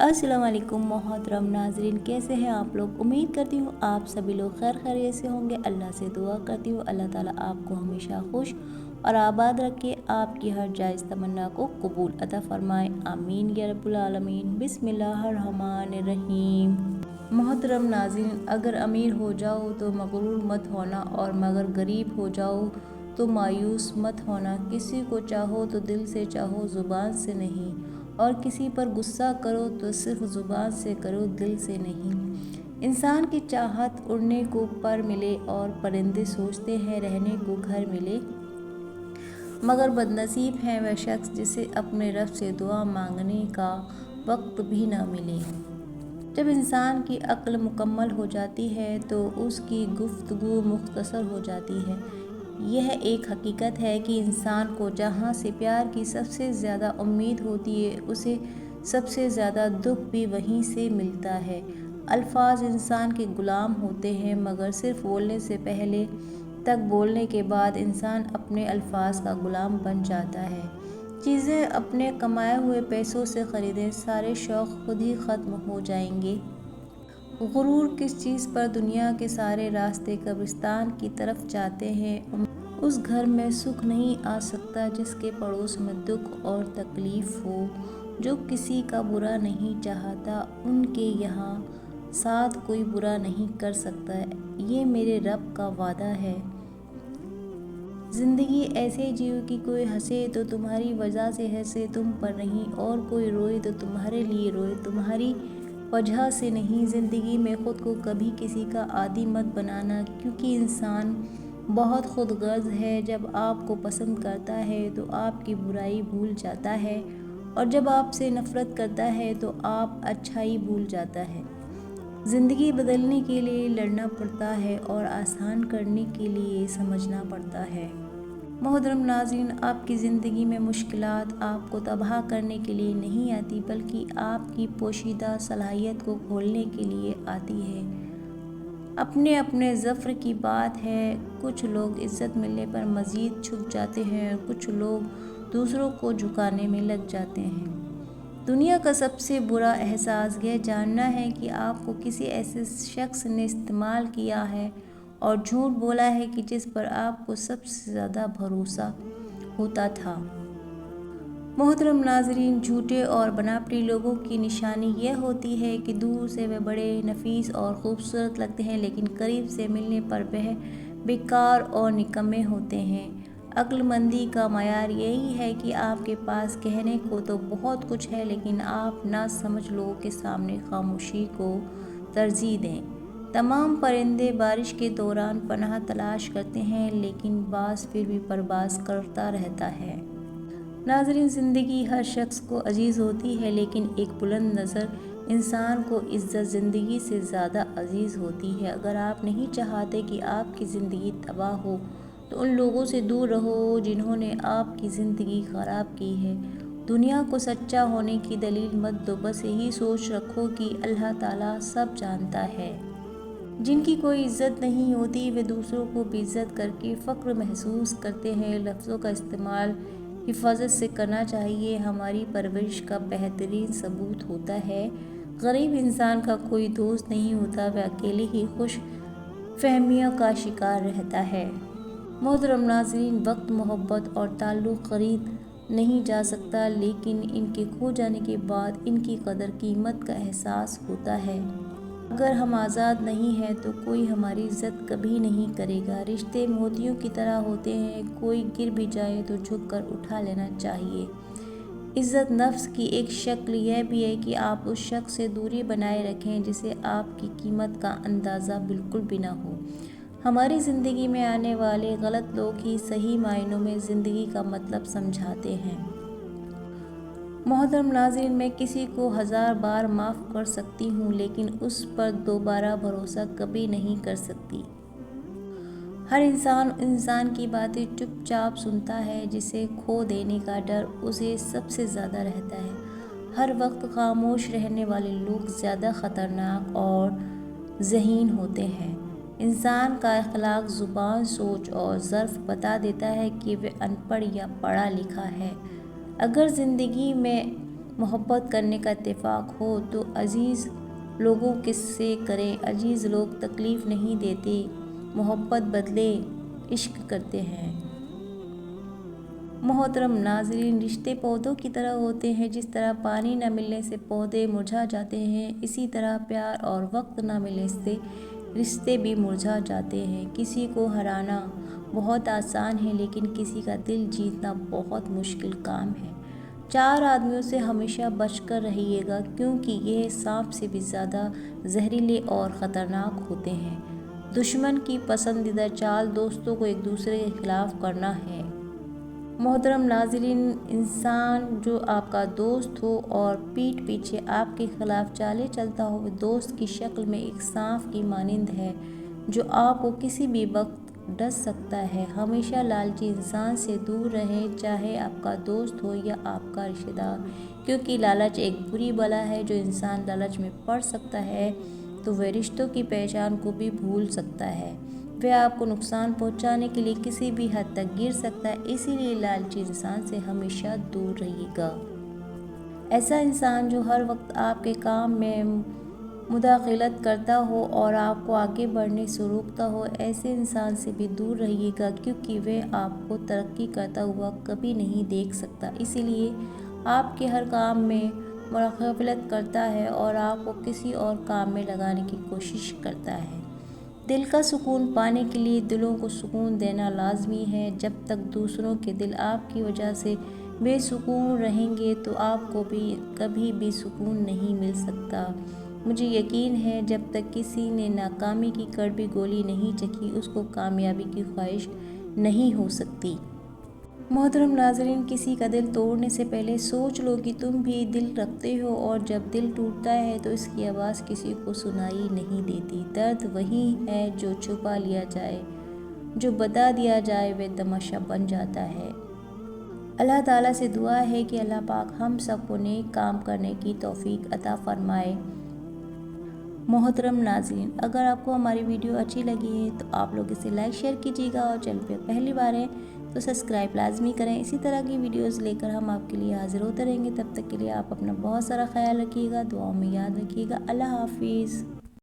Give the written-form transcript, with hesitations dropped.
अस्सलाम वालेकुम मोहतरम नाजरीन, कैसे हैं आप लोग। उम्मीद करती हूँ आप सभी लोग खैर खैरियत से होंगे। अल्लाह से दुआ करती हूँ अल्लाह ताला आपको हमेशा खुश और आबाद रखे, आपकी हर जायज़ तमन्ना को कबूल अता फरमाए, आमीन या रब्बुल आलमीन। बिस्मिल्लाहिर्रहमानिर्रहीम। मोहतरम नाज़रीन, अगर अमीर हो जाओ तो मगरूर मत होना, और मगर गरीब हो जाओ तो मायूस मत होना। किसी को चाहो तो दिल से चाहो, ज़ुबान से नहीं, और किसी पर गुस्सा करो तो सिर्फ ज़ुबान से करो, दिल से नहीं। इंसान की चाहत उड़ने को पर मिले, और परिंदे सोचते हैं रहने को घर मिले, मगर बदनसीब है वह शख्स जिसे अपने रब से दुआ मांगने का वक्त भी ना मिले। जब इंसान की अक्ल मुकम्मल हो जाती है तो उसकी गुफ्तगू मुख्तसर हो जाती है। यह एक हकीकत है कि इंसान को जहाँ से प्यार की सबसे ज़्यादा उम्मीद होती है, उसे सबसे ज़्यादा दुख भी वहीं से मिलता है। अल्फाज इंसान के ग़ुलाम होते हैं, मगर सिर्फ बोलने से पहले तक बोलने के बाद इंसान अपने अल्फाज का ग़ुलाम बन जाता है। चीज़ें अपने कमाए हुए पैसों से ख़रीदें, सारे शौक़ खुद ही ख़त्म हो जाएंगे। गुरूर किस चीज़ पर दुनिया के सारे रास्ते कब्रिस्तान की तरफ जाते हैं। उस घर में सुख नहीं आ सकता जिसके पड़ोस में दुख और तकलीफ़ हो। जो किसी का बुरा नहीं चाहता, उनके यहाँ साथ कोई बुरा नहीं कर सकता। ये मेरे रब का वादा है। ज़िंदगी ऐसे जियो कि कोई हंसे तो तुम्हारी वजह से हंसे, तुम पर नहीं, और कोई रोए तो तुम्हारे लिए रोए, तुम्हारी वजह से नहीं। ज़िंदगी में ख़ुद को कभी किसी का आदी मत बनाना, क्योंकि इंसान बहुत खुदगर्ज़ है। जब आपको पसंद करता है तो आपकी बुराई भूल जाता है, और जब आपसे नफ़रत करता है तो आप अच्छाई भूल जाता है। ज़िंदगी बदलने के लिए लड़ना पड़ता है, और आसान करने के लिए समझना पड़ता है। मोहतरम नाज़रीन, आपकी ज़िंदगी में मुश्किलात आपको तबाह करने के लिए नहीं आती, बल्कि आपकी पोशीदा सलाहियत को खोलने के लिए आती है। अपने अपने ज़फ़्र की बात है। कुछ लोग इज़्ज़त मिलने पर मज़ीद झुक जाते हैं, और कुछ लोग दूसरों को झुकाने में लग जाते हैं। दुनिया का सबसे बुरा एहसास यह जानना है कि आपको किसी ऐसे शख्स ने इस्तेमाल किया है और झूठ बोला है कि जिस पर आपको सबसे ज़्यादा भरोसा होता था। मोहतरम नाज़रीन, झूठे और बनावटी लोगों की निशानी यह होती है कि दूर से वे बड़े नफीस और ख़ूबसूरत लगते हैं, लेकिन करीब से मिलने पर वह बेकार और निकम्मे होते हैं। अक्लमंदी का मयार यही है कि आपके पास कहने को तो बहुत कुछ है, लेकिन आप ना समझ लोगों के सामने खामोशी को तरजीह दें। तमाम परिंदे बारिश के दौरान पनाह तलाश करते हैं, लेकिन बाज़ फिर भी परवाज़ करता रहता है। नाज़रीन, ज़िंदगी हर शख्स को अजीज़ होती है, लेकिन एक बुलंद नज़र इंसान को इज़्ज़त ज़िंदगी से ज़्यादा अजीज़ होती है। अगर आप नहीं चाहते कि आपकी ज़िंदगी तबाह हो तो उन लोगों से दूर रहो जिन्होंने आपकी ज़िंदगी ख़राब की है। दुनिया को सच्चा होने की दलील मत दो, बस यही सोच रखो कि अल्लाह ताला सब जानता है। जिनकी कोई इज़्ज़त नहीं होती वे दूसरों को बेइज़्ज़त करके फ़ख्र महसूस करते हैं। लफ्ज़ों का इस्तेमाल हिफाजत से करना चाहिए, हमारी परवरिश का बेहतरीन सबूत होता है। गरीब इंसान का कोई दोस्त नहीं होता, वह अकेले ही खुश फहमियों का शिकार रहता है। मोहतरम नाज़रीन, वक्त, मोहब्बत और ताल्लुक़ ख़रीद नहीं जा सकता, लेकिन इनके खो जाने के बाद इनकी कदर कीमत का एहसास होता है। अगर हम आज़ाद नहीं हैं तो कोई हमारी इज़्ज़त कभी नहीं करेगा। रिश्ते मोतियों की तरह होते हैं, कोई गिर भी जाए तो झुक कर उठा लेना चाहिए। इज़्ज़त नफ्स की एक शक्ल यह भी है कि आप उस शख्स से दूरी बनाए रखें जिसे आपकी कीमत का अंदाज़ा बिल्कुल भी ना हो। हमारी ज़िंदगी में आने वाले गलत लोग ही सही मायनों में ज़िंदगी का मतलब समझाते हैं। मोहतरम नाज़रीन, मैं किसी को 1000 बार माफ़ कर सकती हूँ, लेकिन उस पर दोबारा भरोसा कभी नहीं कर सकती। हर इंसान की बातें चुपचाप सुनता है, जिसे खो देने का डर उसे सबसे ज़्यादा रहता है। हर वक्त खामोश रहने वाले लोग ज़्यादा ख़तरनाक और ज़हीन होते हैं। इंसान का अखलाक, ज़ुबान, सोच और ज़र्फ़ बता देता है कि वह अनपढ़ या पढ़ा लिखा है। अगर ज़िंदगी में محبت کرنے کا اتفاق ہو تو عزیز لوگوں کس سے کریں، عزیز لوگ تکلیف نہیں دیتے، محبت بدلے عشق کرتے ہیں۔ محترم ناظرین، رشتے پودوں کی طرح ہوتے ہیں، جس طرح پانی نہ ملنے سے پودے مرجھا جاتے ہیں، اسی طرح پیار اور وقت نہ ملنے سے رشتے بھی مرجھا جاتے ہیں۔ کسی کو ہرانا بہت آسان ہے، لیکن کسی کا دل جیتنا بہت مشکل کام ہے۔ 4 آدمیوں سے ہمیشہ بچ کر رہیے گا، کیونکہ یہ سانپ سے بھی زیادہ زہریلے اور خطرناک ہوتے ہیں۔ دشمن کی پسندیدہ چال دوستوں کو ایک دوسرے کے خلاف کرنا ہے۔ محترم ناظرین، انسان جو آپ کا دوست ہو اور پیٹھ پیچھے آپ کے خلاف چالیں چلتا ہو، وہ دوست کی شکل میں ایک سانپ کی مانند ہے جو آپ کو کسی بھی وقت ڈس سکتا ہے۔ ہمیشہ لالچی انسان سے دور رہیں، چاہے آپ کا دوست ہو یا آپ کا رشتہ دار، کیونکہ لالچ ایک بری بلا ہے۔ جو انسان لالچ میں پڑ سکتا ہے تو وہ رشتوں کی پہچان کو بھی بھول سکتا ہے۔ وہ آپ کو نقصان پہنچانے کے لیے کسی بھی حد تک گر سکتا ہے، اسی لیے لالچی انسان سے ہمیشہ دور رہیے گا۔ ایسا انسان جو ہر وقت آپ کے کام میں مداخلت کرتا ہو اور آپ کو آگے بڑھنے سے روکتا ہو، ایسے انسان سے بھی دور رہیے گا، کیونکہ وہ آپ کو ترقی کرتا ہوا کبھی نہیں دیکھ سکتا، اسی لیے آپ کے ہر کام میں مداخلت کرتا ہے اور آپ کو کسی اور کام میں لگانے کی کوشش کرتا ہے۔ دل کا سکون پانے کے لیے دلوں کو سکون دینا لازمی ہے۔ جب تک دوسروں کے دل آپ کی وجہ سے بے سکون رہیں گے تو آپ کو بھی کبھی بھی سکون نہیں مل سکتا۔ مجھے یقین ہے جب تک کسی نے ناکامی کی کڑوی گولی نہیں چکھی، اس کو کامیابی کی خواہش نہیں ہو سکتی۔ محترم ناظرین، کسی کا دل توڑنے سے پہلے سوچ لو کہ تم بھی دل رکھتے ہو، اور جب دل ٹوٹتا ہے تو اس کی آواز کسی کو سنائی نہیں دیتی۔ درد وہی ہے جو چھپا لیا جائے، جو بتا دیا جائے وہ تماشا بن جاتا ہے۔ اللہ تعالیٰ سے دعا ہے کہ اللہ پاک ہم سب کو نیک کام کرنے کی توفیق عطا فرمائے۔ محترم ناظرین، اگر آپ کو ہماری ویڈیو اچھی لگی ہے تو آپ لوگ اسے لائک شیئر کیجیے گا، اور چینل پہ پہلی بار ہیں تو سبسکرائب لازمی کریں۔ اسی طرح کی ویڈیوز لے کر ہم آپ کے لیے حاضر ہوتے رہیں گے۔ تب تک کے لیے آپ اپنا بہت سارا خیال رکھیے گا، دعاؤں میں یاد رکھیے گا۔ اللہ حافظ۔